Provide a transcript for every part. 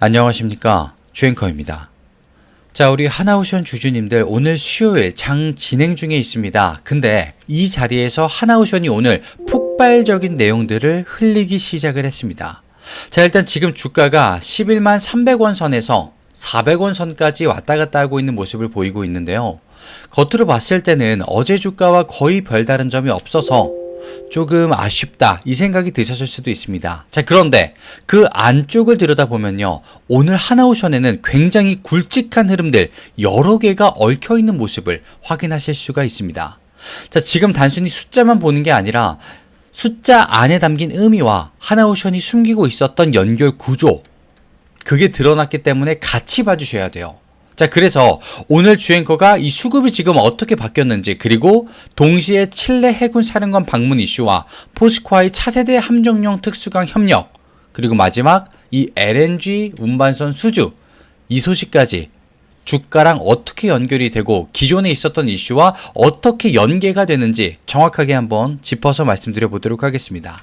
안녕하십니까, 주앵커입니다. 자, 우리 하나오션 주주님들, 오늘 수요일 장 진행 중에 있습니다. 근데 이 자리에서 하나오션이 오늘 폭발적인 내용들을 흘리기 시작을 했습니다. 자, 일단 지금 주가가 11만 300원 선에서 400원 선까지 왔다 갔다 하고 있는 모습을 보이고 있는데요. 겉으로 봤을 때는 어제 주가와 거의 별다른 점이 없어서 조금 아쉽다, 이 생각이 드셨을 수도 있습니다. 자, 그런데 그 안쪽을 들여다보면요, 오늘 하나오션에는 굉장히 굵직한 흐름들 여러 개가 얽혀 있는 모습을 확인하실 수가 있습니다. 자, 지금 단순히 숫자만 보는 게 아니라 숫자 안에 담긴 의미와 하나오션이 숨기고 있었던 연결 구조, 그게 드러났기 때문에 같이 봐주셔야 돼요. 자, 그래서 오늘 주앵커가 이 수급이 지금 어떻게 바뀌었는지, 그리고 동시에 칠레 해군 사령관 방문 이슈와 포스코와의 차세대 함정용 특수강 협력, 그리고 마지막 이 LNG 운반선 수주, 이 소식까지 주가랑 어떻게 연결이 되고 기존에 있었던 이슈와 어떻게 연계가 되는지 정확하게 한번 짚어서 말씀드려 보도록 하겠습니다.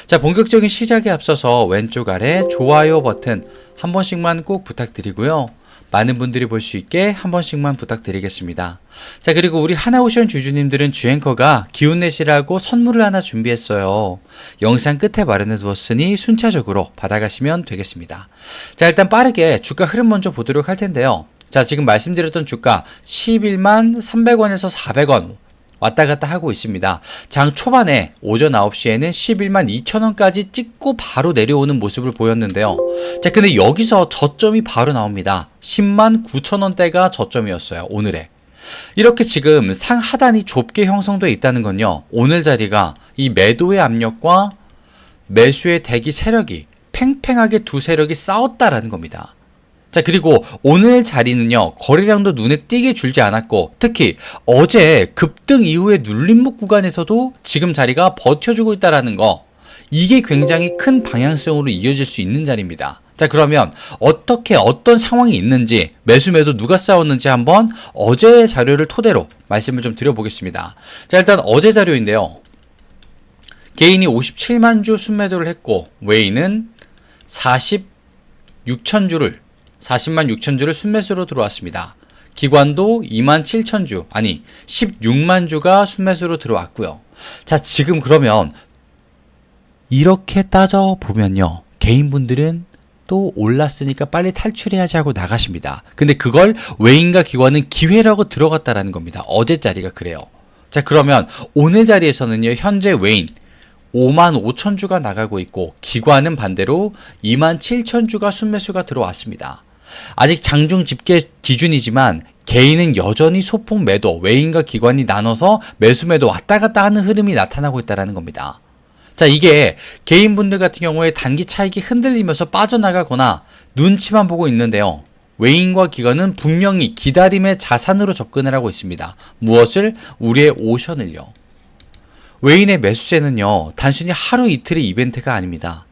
자, 본격적인 시작에 앞서서 왼쪽 아래 좋아요 버튼 한 번씩만 꼭 부탁드리고요. 많은 분들이 볼 수 있게 한 번씩만 부탁드리겠습니다. 자, 그리고 우리 하나오션 주주님들은 주앵커가 기운 내시라고 선물을 하나 준비했어요. 영상 끝에 마련해 두었으니 순차적으로 받아가시면 되겠습니다. 자, 일단 빠르게 주가 흐름 먼저 보도록 할 텐데요. 자, 지금 말씀드렸던 주가 11만 300원에서 400원 왔다 갔다 하고 있습니다. 장 초반에 오전 9시에는 11만 2천원까지 찍고 바로 내려오는 모습을 보였는데요. 자, 근데 여기서 저점이 바로 나옵니다. 10만 9천원대가 저점이었어요, 오늘에. 이렇게 지금 상하단이 좁게 형성되어 있다는 건요, 오늘 자리가 이 매도의 압력과 매수의 대기 세력이 팽팽하게 두 세력이 싸웠다라는 겁니다. 자, 그리고 오늘 자리는요, 거래량도 눈에 띄게 줄지 않았고, 특히 어제 급등 이후에 눌림목 구간에서도 지금 자리가 버텨주고 있다는 거, 이게 굉장히 큰 방향성으로 이어질 수 있는 자리입니다. 자, 그러면 어떻게 어떤 상황이 있는지, 매수 매도 누가 싸웠는지 한번 어제의 자료를 토대로 말씀을 좀 드려보겠습니다. 자, 일단 어제 자료인데요, 개인이 57만 주 순매도를 했고, 외인은 40만 6천 주를 순매수로 들어왔습니다. 기관도 2만 7천 주, 아니 16만 주가 순매수로 들어왔고요. 자, 지금 그러면 이렇게 따져보면요, 개인분들은 또 올랐으니까 빨리 탈출해야지 하고 나가십니다. 근데 그걸 외인과 기관은 기회라고 들어갔다라는 겁니다. 어제 자리가 그래요. 자, 그러면 오늘 자리에서는요, 현재 외인 5만 5천 주가 나가고 있고, 기관은 반대로 2만 7천 주가 순매수가 들어왔습니다. 아직 장중 집계 기준이지만 개인은 여전히 소폭 매도, 외인과 기관이 나눠서 매수 매도 왔다 갔다 하는 흐름이 나타나고 있다는 겁니다. 자, 이게 개인분들 같은 경우에 단기 차익이 흔들리면서 빠져나가거나 눈치만 보고 있는데요, 외인과 기관은 분명히 기다림의 자산으로 접근을 하고 있습니다. 무엇을? 우리의 오션을요. 외인의 매수세는요, 단순히 하루 이틀의 이벤트가 아닙니다.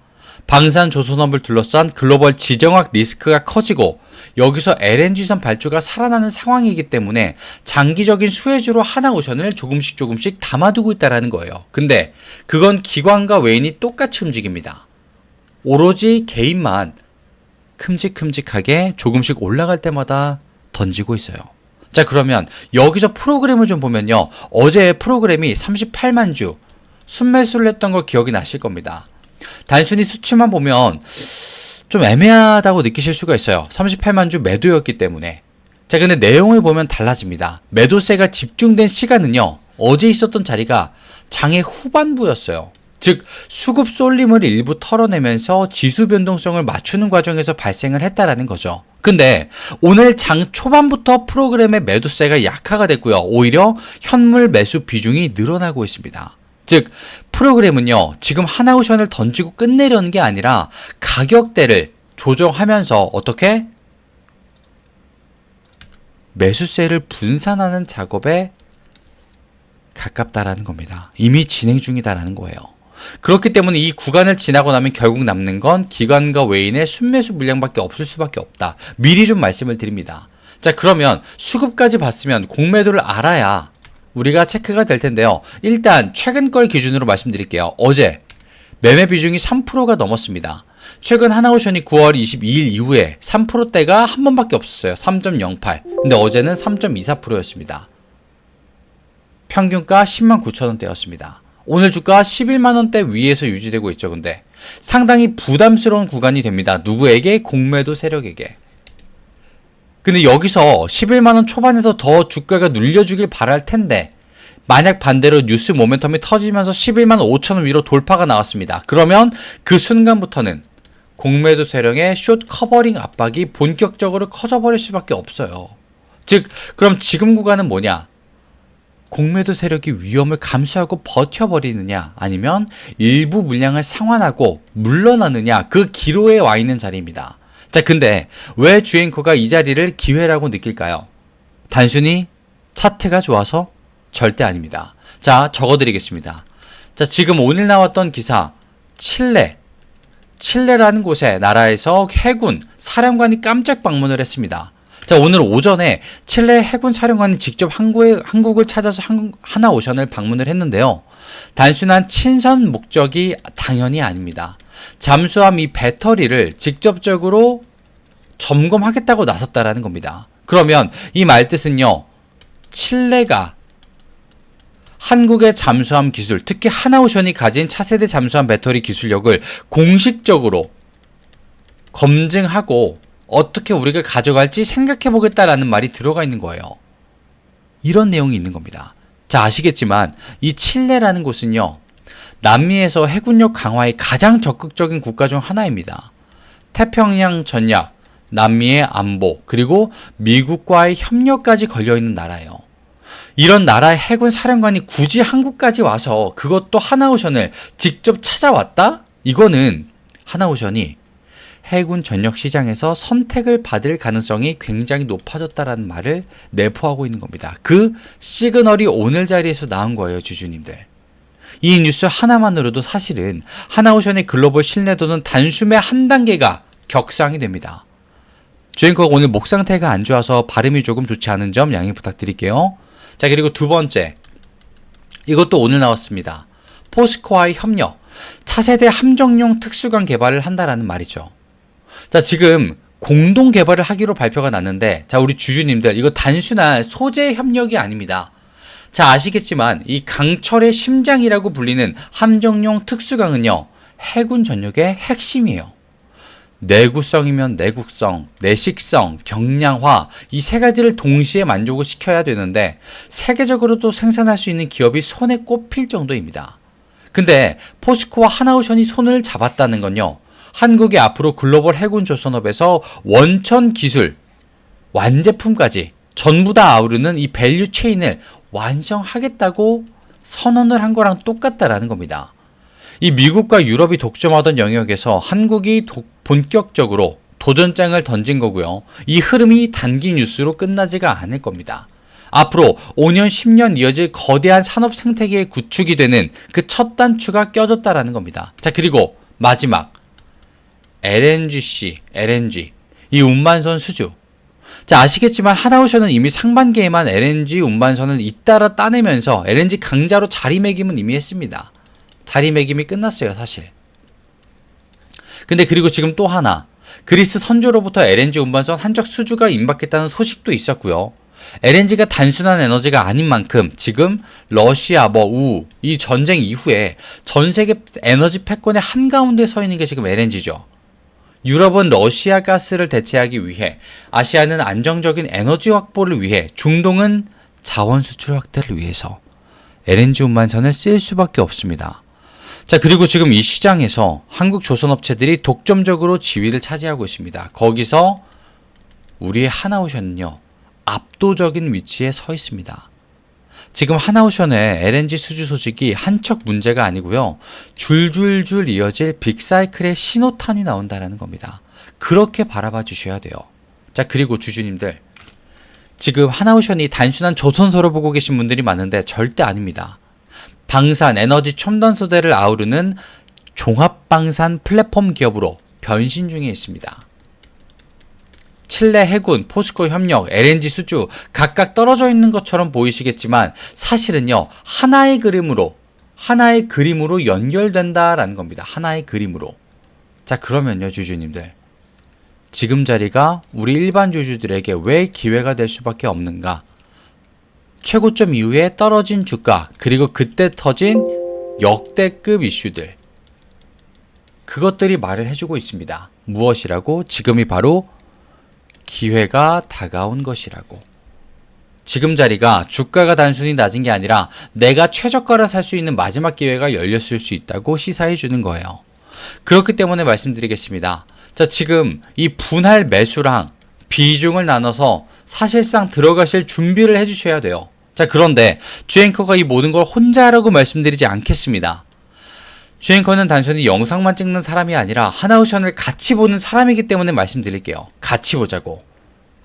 방산 조선업을 둘러싼 글로벌 지정학 리스크가 커지고, 여기서 LNG선 발주가 살아나는 상황이기 때문에 장기적인 수혜주로 하나오션을 조금씩 담아두고 있다는 거예요. 근데 그건 기관과 외인이 똑같이 움직입니다. 오로지 개인만 큼직큼직하게 조금씩 올라갈 때마다 던지고 있어요. 자, 그러면 여기서 프로그램을 좀 보면요, 어제 프로그램이 38만 주 순매수를 했던 거 기억이 나실 겁니다. 단순히 수치만 보면 좀 애매하다고 느끼실 수가 있어요. 38만 주 매도였기 때문에. 자, 근데 내용을 보면 달라집니다. 매도세가 집중된 시간은요, 어제 있었던 자리가 장의 후반부였어요. 즉, 수급 쏠림을 일부 털어내면서 지수 변동성을 맞추는 과정에서 발생을 했다라는 거죠. 근데 오늘 장 초반부터 프로그램의 매도세가 약화가 됐고요, 오히려 현물 매수 비중이 늘어나고 있습니다. 즉, 프로그램은요, 지금 하나오션을 던지고 끝내려는 게 아니라 가격대를 조정하면서 어떻게? 매수세를 분산하는 작업에 가깝다라는 겁니다. 이미 진행 중이다라는 거예요. 그렇기 때문에 이 구간을 지나고 나면 결국 남는 건 기관과 외인의 순매수 물량밖에 없을 수밖에 없다. 미리 좀 말씀을 드립니다. 자, 그러면 수급까지 봤으면 공매도를 알아야 우리가 체크가 될 텐데요. 일단 최근 걸 기준으로 말씀드릴게요. 어제 매매 비중이 3%가 넘었습니다. 최근 하나오션이 9월 22일 이후에 3%대가 한 번밖에 없었어요. 3.08. 근데 어제는 3.24%였습니다. 평균가 10만 9천 원대였습니다. 오늘 주가 11만 원대 위에서 유지되고 있죠. 근데 상당히 부담스러운 구간이 됩니다. 누구에게? 공매도 세력에게. 근데 여기서 11만 원 초반에서 더 주가가 눌려주길 바랄 텐데 만약 반대로 뉴스 모멘텀이 터지면서 11만 5천 원 위로 돌파가 나왔습니다. 그러면 그 순간부터는 공매도 세력의 숏 커버링 압박이 본격적으로 커져버릴 수밖에 없어요. 즉 그럼 지금 구간은 뭐냐? 공매도 세력이 위험을 감수하고 버텨버리느냐 아니면 일부 물량을 상환하고 물러나느냐 그 기로에 와 있는 자리입니다. 자, 근데 왜 주앵커가 이 자리를 기회라고 느낄까요? 단순히 차트가 좋아서? 절대 아닙니다. 자, 적어드리겠습니다. 자, 지금 오늘 나왔던 기사 칠레라는 곳에 나라에서 해군 사령관이 깜짝 방문을 했습니다. 자, 오늘 오전에 칠레 해군 사령관이 직접 한국을 찾아서 하나오션을 방문을 했는데요. 단순한 친선 목적이 당연히 아닙니다. 잠수함 이 배터리를 직접적으로 점검하겠다고 나섰다라는 겁니다. 그러면 이 말뜻은요. 칠레가 한국의 잠수함 기술, 특히 하나오션이 가진 차세대 잠수함 배터리 기술력을 공식적으로 검증하고 어떻게 우리가 가져갈지 생각해보겠다라는 말이 들어가 있는 거예요. 이런 내용이 있는 겁니다. 자, 아시겠지만 이 칠레라는 곳은요. 남미에서 해군력 강화에 가장 적극적인 국가 중 하나입니다. 태평양 전략, 남미의 안보, 그리고 미국과의 협력까지 걸려있는 나라예요. 이런 나라의 해군 사령관이 굳이 한국까지 와서 그것도 하나오션을 직접 찾아왔다? 이거는 하나오션이 해군 전력 시장에서 선택을 받을 가능성이 굉장히 높아졌다라는 말을 내포하고 있는 겁니다. 그 시그널이 오늘 자리에서 나온 거예요, 주주님들. 이 뉴스 하나만으로도 사실은 하나오션의 글로벌 신뢰도는 단숨에 한 단계가 격상이 됩니다. 주앵커가 오늘 목 상태가 안 좋아서 발음이 조금 좋지 않은 점 양해 부탁드릴게요. 자, 그리고 두 번째. 이것도 오늘 나왔습니다. 포스코와의 협력. 차세대 함정용 특수관 개발을 한다라는 말이죠. 자, 지금 공동 개발을 하기로 발표가 났는데, 자, 우리 주주님들, 이거 단순한 소재 협력이 아닙니다. 자, 아시겠지만, 이 강철의 심장이라고 불리는 함정용 특수강은요, 해군 전역의 핵심이에요. 내구성이면 내국성, 내식성, 경량화, 이 세 가지를 동시에 만족을 시켜야 되는데, 세계적으로도 생산할 수 있는 기업이 손에 꼽힐 정도입니다. 근데, 포스코와 하나오션이 손을 잡았다는 건요, 한국이 앞으로 글로벌 해군 조선업에서 원천 기술, 완제품까지 전부 다 아우르는 이 밸류 체인을 완성하겠다고 선언을 한 거랑 똑같다라는 겁니다. 이 미국과 유럽이 독점하던 영역에서 한국이 본격적으로 도전장을 던진 거고요. 이 흐름이 단기 뉴스로 끝나지가 않을 겁니다. 앞으로 5년, 10년 이어질 거대한 산업 생태계의 구축이 되는 그 첫 단추가 껴졌다라는 겁니다. 자, 그리고 마지막. LNG, 이 운반선 수주. 자, 아시겠지만 하나오션은 이미 상반기에만 LNG 운반선을 잇따라 따내면서 LNG 강자로 자리매김은 이미 했습니다. 자리매김이 끝났어요, 사실. 근데 그리고 지금 또 하나, 그리스 선조로부터 LNG 운반선 한적 수주가 임박했다는 소식도 있었고요. LNG가 단순한 에너지가 아닌 만큼 지금 러시아, 이 전쟁 이후에 전 세계 에너지 패권의 한가운데 서 있는 게 지금 LNG죠. 유럽은 러시아 가스를 대체하기 위해, 아시아는 안정적인 에너지 확보를 위해, 중동은 자원 수출 확대를 위해서 LNG 운반선을 쓸 수밖에 없습니다. 자, 그리고 지금 이 시장에서 한국 조선업체들이 독점적으로 지위를 차지하고 있습니다. 거기서 우리의 하나오션은요, 압도적인 위치에 서 있습니다. 지금 하나오션의 LNG 수주 소식이 한척 문제가 아니고요. 줄줄줄 이어질 빅사이클의 신호탄이 나온다는 겁니다. 그렇게 바라봐 주셔야 돼요. 자, 그리고 주주님들. 지금 하나오션이 단순한 조선소로 보고 계신 분들이 많은데 절대 아닙니다. 방산, 에너지 첨단 소재를 아우르는 종합방산 플랫폼 기업으로 변신 중에 있습니다. 칠레 해군, 포스코 협력, LNG 수주 각각 떨어져 있는 것처럼 보이시겠지만 사실은요, 하나의 그림으로 연결된다라는 겁니다. 하나의 그림으로. 자, 그러면요, 주주님들. 지금 자리가 우리 일반 주주들에게 왜 기회가 될 수밖에 없는가? 최고점 이후에 떨어진 주가, 그리고 그때 터진 역대급 이슈들. 그것들이 말을 해주고 있습니다. 무엇이라고? 지금이 바로 기회가 다가온 것이라고. 지금 자리가 주가가 단순히 낮은 게 아니라 내가 최저가를 살 수 있는 마지막 기회가 열렸을 수 있다고 시사해 주는 거예요. 그렇기 때문에 말씀드리겠습니다. 자, 지금 이 분할 매수랑 비중을 나눠서 사실상 들어가실 준비를 해주셔야 돼요. 자, 그런데 주앵커가 이 모든 걸 혼자 하라고 말씀드리지 않겠습니다. 주앵커는 단순히 영상만 찍는 사람이 아니라 하나오션을 같이 보는 사람이기 때문에 말씀드릴게요. 같이 보자고.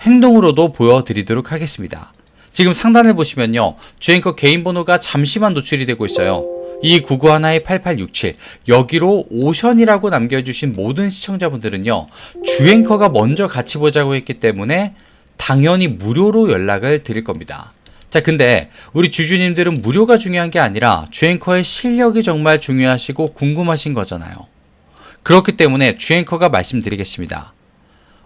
행동으로도 보여드리도록 하겠습니다. 지금 상단을 보시면요, 주앵커 개인 번호가 잠시만 노출이 되고 있어요. 이 9912-8867 여기로 오션이라고 남겨주신 모든 시청자분들은요, 주앵커가 먼저 같이 보자고 했기 때문에 당연히 무료로 연락을 드릴 겁니다. 자, 근데 우리 주주님들은 무료가 중요한 게 아니라 주앵커의 실력이 정말 중요하시고 궁금하신 거잖아요. 그렇기 때문에 주앵커가 말씀드리겠습니다.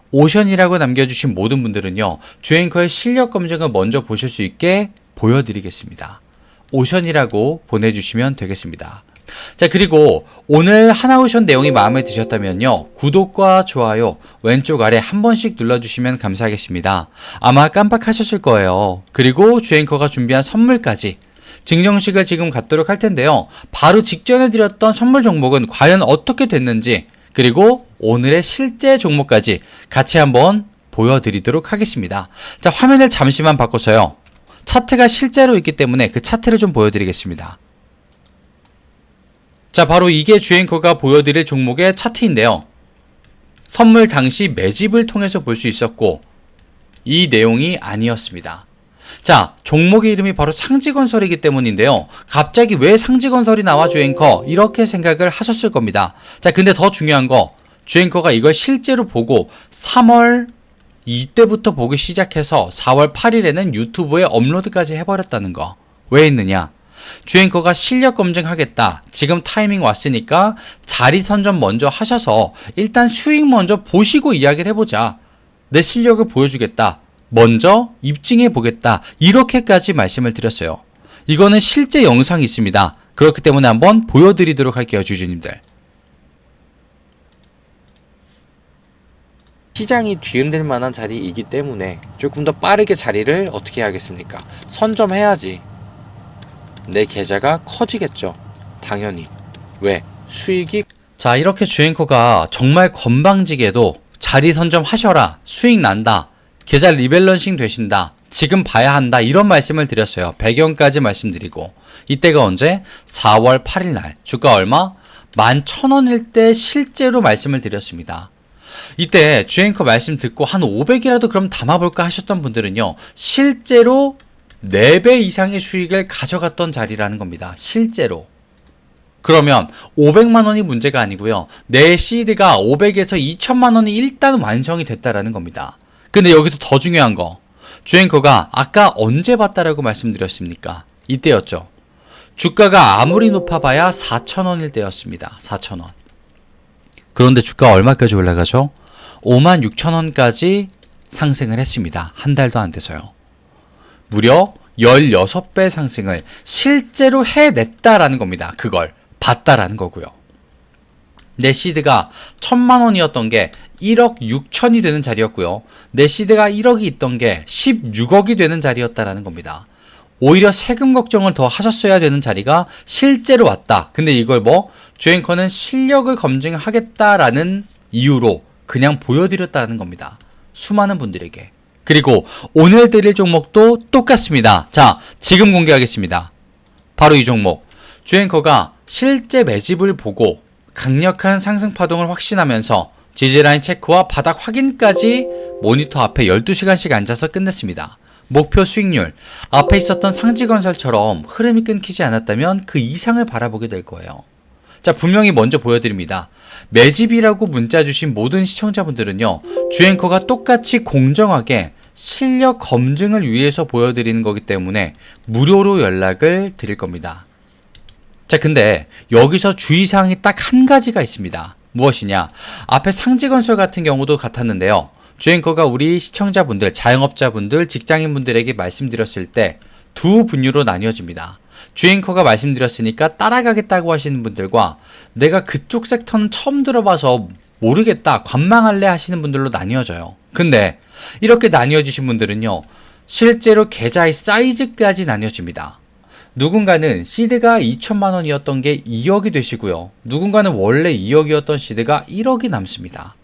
오션이라고 남겨주신 모든 분들은요, 주앵커의 실력 검증을 먼저 보실 수 있게 보여드리겠습니다. 오션이라고 보내주시면 되겠습니다. 자, 그리고 오늘 하나오션 내용이 마음에 드셨다면요, 구독과 좋아요 왼쪽 아래 한 번씩 눌러주시면 감사하겠습니다. 아마 깜빡하셨을 거예요. 그리고 주앵커가 준비한 선물까지 증정식을 지금 갖도록 할 텐데요, 바로 직전에 드렸던 선물 종목은 과연 어떻게 됐는지, 그리고 오늘의 실제 종목까지 같이 한번 보여드리도록 하겠습니다. 자, 화면을 잠시만 바꿔서요, 차트가 실제로 있기 때문에 그 차트를 좀 보여드리겠습니다. 자, 바로 이게 주앵커가 보여드릴 종목의 차트인데요. 선물 당시 매집을 통해서 볼 수 있었고, 이 내용이 아니었습니다. 자, 종목의 이름이 바로 상지건설이기 때문인데요. 갑자기 왜 상지건설이 나와 주앵커? 이렇게 생각을 하셨을 겁니다. 자, 근데 더 중요한 거, 주앵커가 이걸 실제로 보고 3월 이때부터 보기 시작해서 4월 8일에는 유튜브에 업로드까지 해버렸다는 거. 왜 했느냐? 주앵커가 실력 검증하겠다. 지금 타이밍 왔으니까 자리 선점 먼저 하셔서 일단 수익 먼저 보시고 이야기를 해보자. 내 실력을 보여주겠다. 먼저 입증해 보겠다. 이렇게까지 말씀을 드렸어요. 이거는 실제 영상이 있습니다. 그렇기 때문에 한번 보여드리도록 할게요, 주주님들. 시장이 뒤흔들 만한 자리이기 때문에 조금 더 빠르게 자리를 어떻게 해야겠습니까? 선점해야지 내 계좌가 커지겠죠. 당연히. 왜? 수익이. 자, 이렇게 주앵커가 정말 건방지게도 자리 선점하셔라, 수익 난다, 계좌 리밸런싱 되신다, 지금 봐야 한다, 이런 말씀을 드렸어요. 배경까지 말씀드리고, 이때가 언제? 4월 8일 날 주가 얼마? 11,000원일 때 실제로 말씀을 드렸습니다. 이때 주앵커 말씀 듣고 한 500이라도 그럼 담아볼까 하셨던 분들은요, 실제로 4배 이상의 수익을 가져갔던 자리라는 겁니다. 실제로. 그러면 500만원이 문제가 아니고요, 내 시드가 500에서 2천만원이 일단 완성이 됐다라는 겁니다. 근데 여기서 더 중요한 거, 주앵커가 아까 언제 봤다라고 말씀드렸습니까? 이때였죠. 주가가 아무리 높아봐야 4,000원일 때였습니다. 4,000원. 그런데 주가 얼마까지 올라가죠? 56,000원까지 상승을 했습니다. 한 달도 안 돼서요. 무려 16배 상승을 실제로 해냈다라는 겁니다. 그걸 봤다라는 거고요. 내 시드가 1,000만원이었던 게 1억 6천이 되는 자리였고요. 내 시드가 1억이 있던 게 16억이 되는 자리였다라는 겁니다. 오히려 세금 걱정을 더 하셨어야 되는 자리가 실제로 왔다. 근데 이걸 주앵커는 실력을 검증하겠다라는 이유로 그냥 보여드렸다는 겁니다. 수많은 분들에게. 그리고 오늘 드릴 종목도 똑같습니다. 자, 지금 공개하겠습니다. 바로 이 종목. 주앵커가 실제 매집을 보고 강력한 상승 파동을 확신하면서 지지라인 체크와 바닥 확인까지 모니터 앞에 12시간씩 앉아서 끝냈습니다. 목표 수익률, 앞에 있었던 상지건설처럼 흐름이 끊기지 않았다면 그 이상을 바라보게 될 거예요. 자, 분명히 먼저 보여드립니다. 매집이라고 문자 주신 모든 시청자분들은요, 주앵커가 똑같이 공정하게 실력 검증을 위해서 보여드리는 거기 때문에 무료로 연락을 드릴 겁니다. 자, 근데 여기서 주의사항이 딱 한 가지가 있습니다. 무엇이냐? 앞에 상지건설 같은 경우도 같았는데요. 주앵커가 우리 시청자분들, 자영업자분들, 직장인분들에게 말씀드렸을 때 두 분류로 나뉘어집니다. 주앵커가 말씀드렸으니까 따라가겠다고 하시는 분들과 내가 그쪽 섹터는 처음 들어봐서 모르겠다, 관망할래 하시는 분들로 나뉘어져요. 근데 이렇게 나뉘어지신 분들은요, 실제로 계좌의 사이즈까지 나뉘어집니다. 누군가는 시드가 2천만 원이었던 게 2억이 되시고요. 누군가는 원래 2억이었던 시드가 1억이 남습니다.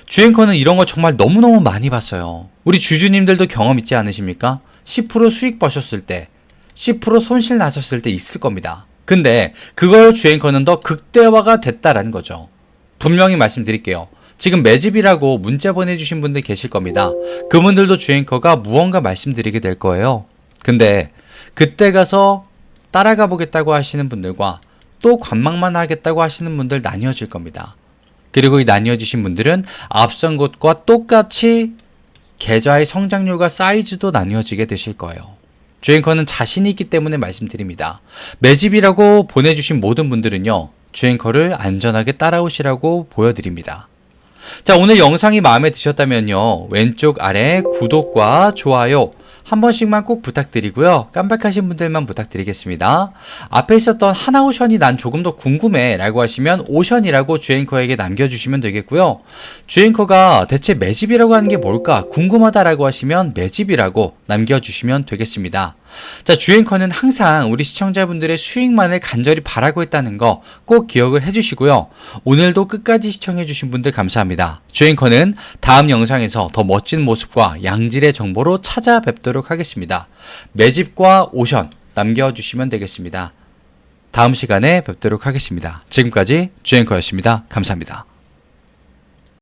주앵커는 이런 거 정말 너무너무 많이 봤어요. 우리 주주님들도 경험 있지 않으십니까? 10% 수익 버셨을 때, 10% 손실 나셨을 때 있을 겁니다. 근데 그걸 주앵커는 더 극대화가 됐다라는 거죠. 분명히 말씀드릴게요. 지금 매집이라고 문자 보내주신 분들 계실 겁니다. 그분들도 주앵커가 무언가 말씀드리게 될 거예요. 근데 그때 가서 따라가 보겠다고 하시는 분들과 또 관망만 하겠다고 하시는 분들 나뉘어질 겁니다. 그리고 이 나뉘어지신 분들은 앞선 것과 똑같이 계좌의 성장률과 사이즈도 나뉘어지게 되실 거예요. 주앵커는 자신이 있기 때문에 말씀드립니다. 매집이라고 보내주신 모든 분들은요, 주앵커를 안전하게 따라오시라고 보여드립니다. 자, 오늘 영상이 마음에 드셨다면요, 왼쪽 아래 구독과 좋아요 한 번씩만 꼭 부탁드리고요. 깜빡하신 분들만 부탁드리겠습니다. 앞에 있었던 하나오션이 난 조금 더 궁금해 라고 하시면 오션이라고 주앵커에게 남겨주시면 되겠고요. 주앵커가 대체 매집이라고 하는 게 뭘까 궁금하다라고 하시면 매집이라고 남겨주시면 되겠습니다. 자, 주앵커는 항상 우리 시청자분들의 수익만을 간절히 바라고 있다는 거 꼭 기억을 해주시고요. 오늘도 끝까지 시청해주신 분들 감사합니다. 주앵커는 다음 영상에서 더 멋진 모습과 양질의 정보로 찾아뵙도록 하겠습니다. 매집과 오션 남겨주시면 되겠습니다. 다음 시간에 뵙도록 하겠습니다. 지금까지 주앵커였습니다. 감사합니다.